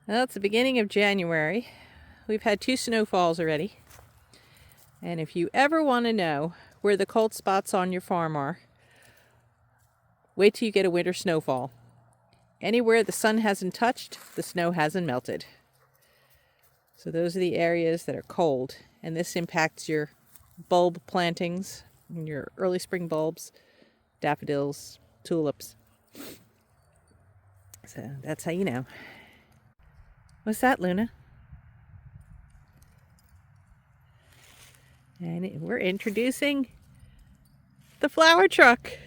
Well, it's the beginning of January. We've had 2 snowfalls already. And if you ever want to know where the cold spots on your farm are, wait till you get a winter snowfall. Anywhere the sun hasn't touched, the snow hasn't melted. So those are the areas that are cold, and this impacts your bulb plantings, your early spring bulbs, daffodils, tulips. So that's how you know. What's that, Luna? And we're introducing the flower truck.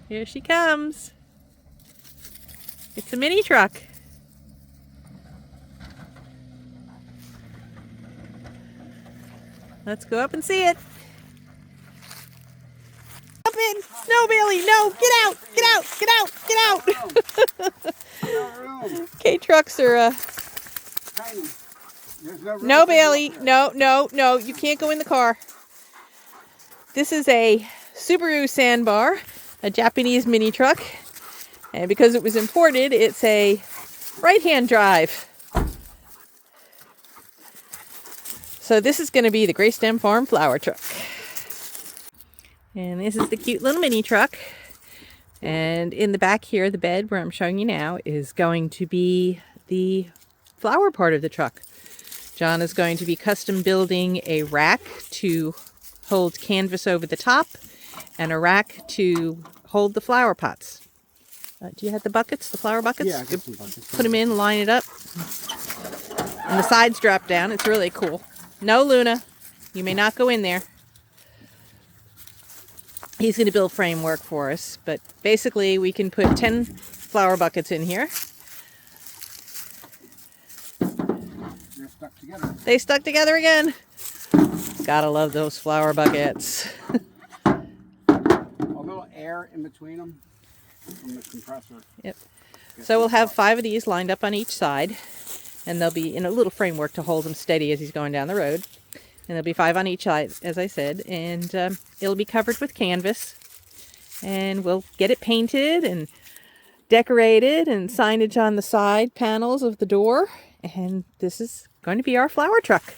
Here she comes. It's a mini truck. Let's go up and see it. Up in! No, Bailey! No! Get out! Get out! Get out! Get out! Okay, trucks are Tiny. No, Bailey. No, no, no. You can't go in the car. This is a Subaru Sandbar, a Japanese mini truck. And because it was imported, it's a right-hand drive. So this is going to be the Gray Stem Farm flower truck. And this is the cute little mini truck. And in the back here, the bed where I'm showing you now is going to be the flower part of the truck. John is going to be custom building a rack to hold canvas over the top and a rack to hold the flower pots. Do you have the buckets, the flower buckets? Yeah, I got some buckets. Put them in, line it up. And the sides drop down. It's really cool. No, Luna, you may not go in there. He's going to build framework for us, but basically we can put 10 flower buckets in here. They're stuck together. They stuck together again. Gotta love those flower buckets. A little air in between them from the compressor. Yep. So we'll have 5 of these lined up on each side, and they'll be in a little framework to hold him steady as he's going down the road. And there'll be 5 on each side, as I said, and it'll be covered with canvas. And we'll get it painted and decorated and signage on the side panels of the door. And this is going to be our flower truck.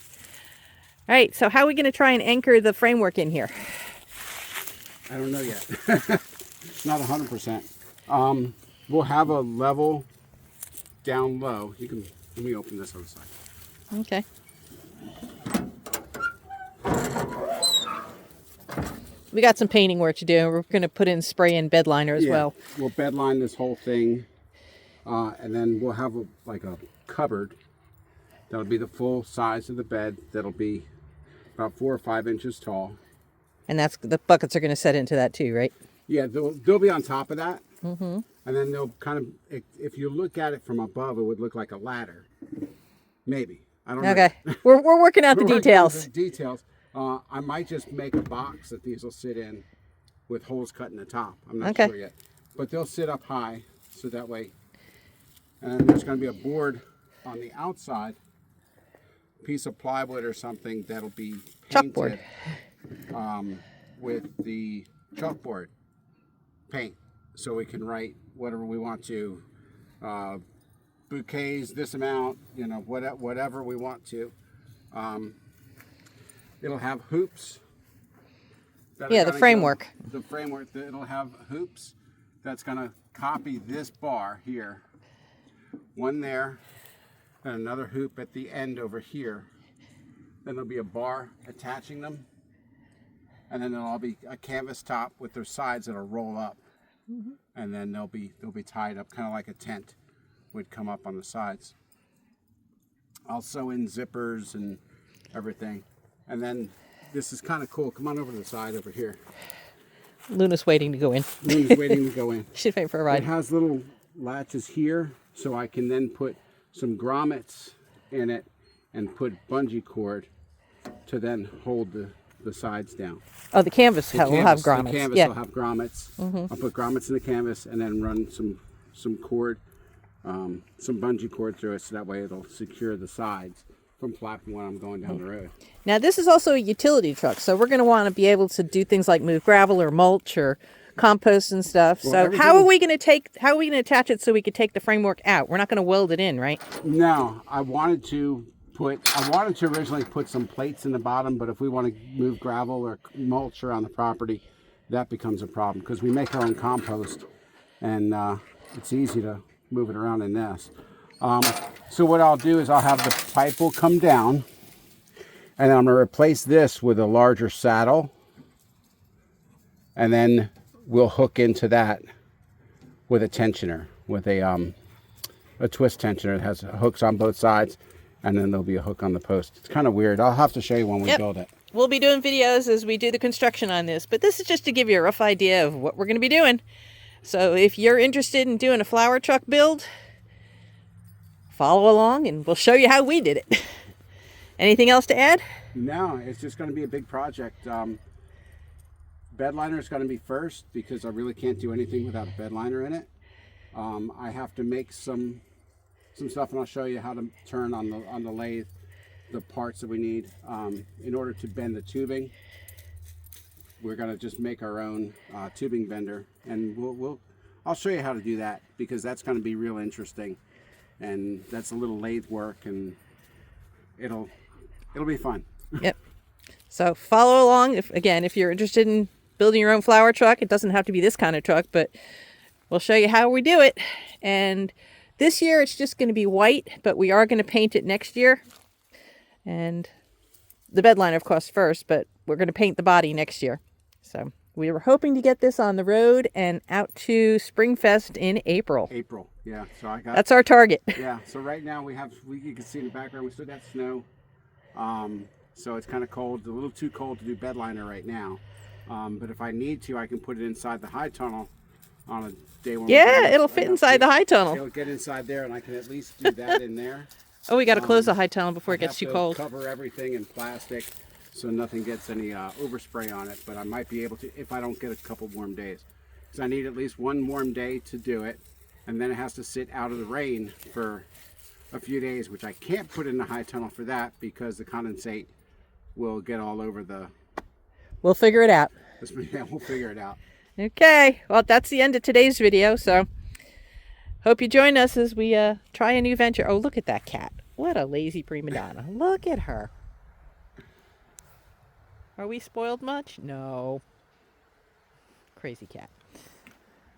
All right, so how are we going to try and anchor the framework in here? I don't know yet. Not 100%. We'll have a level down low. You can, let me open this on the side. Okay. We got some painting work to do. We're going to put in spray and bed liner as well. We'll bed line this whole thing, and then we'll have like a cupboard. That'll be the full size of the bed. That'll be about 4 or 5 inches tall. And that's the buckets are going to set into that too, right? Yeah, they'll be on top of that. Mm-hmm. And then they'll kind of, if you look at it from above, it would look like a ladder. Maybe. I don't know. Okay. We're working out the We're working details. out the details. I might just make a box that these will sit in with holes cut in the top. I'm not sure yet. But they'll sit up high, so that way. And there's going to be a board on the outside, piece of plywood or something that'll be painted with the chalkboard paint. So we can write whatever we want to. Bouquets, this amount, you know, whatever we want to. It'll have hoops. Yeah, the framework. The framework, it'll have hoops that's going to copy this bar here. One there, and another hoop at the end over here. Then there'll be a bar attaching them. And then there'll all be a canvas top with their sides that'll roll up. Mm-hmm. And then they'll be tied up, kind of like a tent would come up on the sides. I'll sew in zippers and everything. And then this is kind of cool. Come on over to the side over here. Luna's waiting to go in. Luna's waiting to go in. She's waiting for a ride. It has little latches here, so I can then put some grommets in it and put bungee cord to then hold the sides down. Oh, the canvas will have grommets. The canvas will have grommets. Mm-hmm. I'll put grommets in the canvas and then run some cord, some bungee cord through it, so that way it'll secure the sides from flapping when I'm going down the road. Now this is also a utility truck, so we're going to want to be able to do things like move gravel or mulch or compost and stuff. Well, So everything- how are we going to attach it so we could take the framework out? We're not going to weld it in, right? No, I wanted to originally put some plates in the bottom, but if we want to move gravel or mulch around the property, that becomes a problem because we make our own compost, and it's easy to move it around in this. So what I'll do is I'll have the pipe will come down, and then I'm going to replace this with a larger saddle, and then we'll hook into that with a tensioner, with a twist tensioner. It has hooks on both sides, and then there'll be a hook on the post. It's kind of weird. I'll have to show you when we build it. We'll be doing videos as we do the construction on this, but this is just to give you a rough idea of what we're going to be doing. So if you're interested in doing a flower truck build, follow along and we'll show you how we did it. Anything else to add? No, it's just going to be a big project. Bedliner is going to be first because I really can't do anything without a bedliner in it. I have to make some stuff, and I'll show you how to turn on the lathe the parts that we need in order to bend the tubing. We're going to just make our own tubing bender, and I'll show you how to do that because that's going to be real interesting, and that's a little lathe work, and it'll be fun. Yep. So follow along if you're interested in building your own flower truck. It doesn't have to be this kind of truck, but we'll show you how we do it. And this year it's just going to be white, but we are going to paint it next year. And the bedliner, of course, first, but we're going to paint the body next year. So we were hoping to get this on the road and out to Springfest in April. April, yeah. So that's our target. Yeah. So right now you can see in the background we still got snow. So it's kind of cold, a little too cold to do bedliner right now. But if I need to, I can put it inside the high tunnel on a day when it'll fit inside the high tunnel. It'll get inside there, and I can at least do that in there. Oh, we got to close the high tunnel before it gets too cold. Cover everything in plastic so nothing gets any overspray on it. But I might be able to if I don't get a couple warm days. Because I need at least one warm day to do it, and then it has to sit out of the rain for a few days, which I can't put in the high tunnel for that because the condensate will get all over the... We'll figure it out. Yeah, we'll figure it out. Okay, well, that's the end of today's video, so hope you join us as we try a new venture. Oh, look at that cat. What a lazy prima donna. Look at her. Are we spoiled much? No. Crazy cat.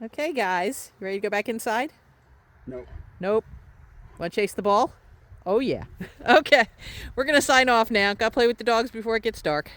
Okay, guys, you ready to go back inside? Nope. Nope. Want to chase the ball? Oh, yeah. Okay, we're going to sign off now. Got to play with the dogs before it gets dark.